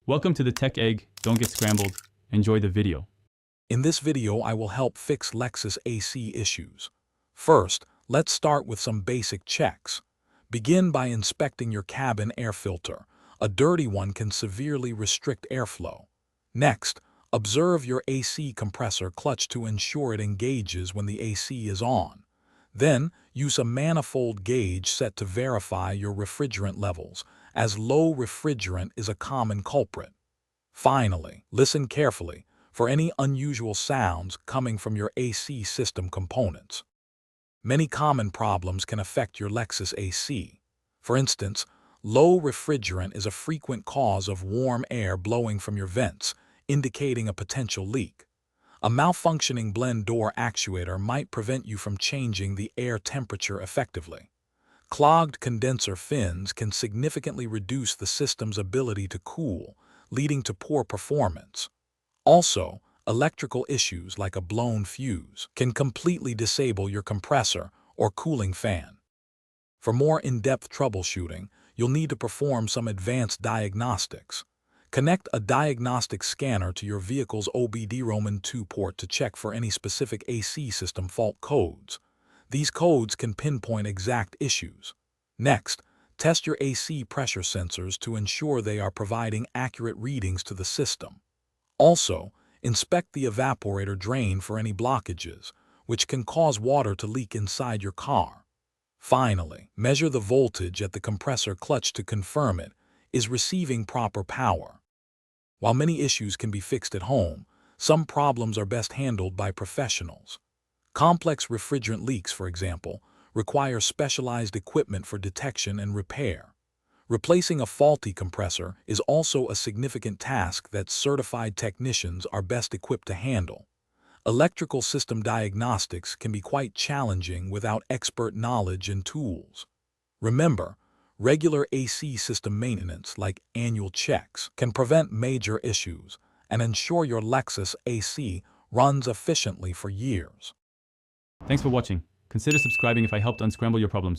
Welcome to the Tech Egg. Don't get scrambled. Enjoy the video. In this video, I will help fix Lexus AC issues. First, let's start with some basic checks. Begin by inspecting your cabin air filter. A dirty one can severely restrict airflow. Next, observe your AC compressor clutch to ensure it engages when the AC is on. Then, use a manifold gauge set to verify your refrigerant levels, as low refrigerant is a common culprit. Finally, listen carefully for any unusual sounds coming from your AC system components. Many common problems can affect your Lexus AC. For instance, low refrigerant is a frequent cause of warm air blowing from your vents, indicating a potential leak. A malfunctioning blend door actuator might prevent you from changing the air temperature effectively. Clogged condenser fins can significantly reduce the system's ability to cool, leading to poor performance. Also, electrical issues like a blown fuse can completely disable your compressor or cooling fan. For more in-depth troubleshooting, you'll need to perform some advanced diagnostics. Connect a diagnostic scanner to your vehicle's OBD-ROMAN2 port to check for any specific AC system fault codes. These codes can pinpoint exact issues. Next, test your AC pressure sensors to ensure they are providing accurate readings to the system. Also, inspect the evaporator drain for any blockages, which can cause water to leak inside your car. Finally, measure the voltage at the compressor clutch to confirm it is receiving proper power. While many issues can be fixed at home, some problems are best handled by professionals. Complex refrigerant leaks, for example, require specialized equipment for detection and repair. Replacing a faulty compressor is also a significant task that certified technicians are best equipped to handle. Electrical system diagnostics can be quite challenging without expert knowledge and tools. Remember, regular AC system maintenance, like annual checks, can prevent major issues and ensure your Lexus AC runs efficiently for years. Thanks for watching. Consider subscribing if I helped unscramble your problems.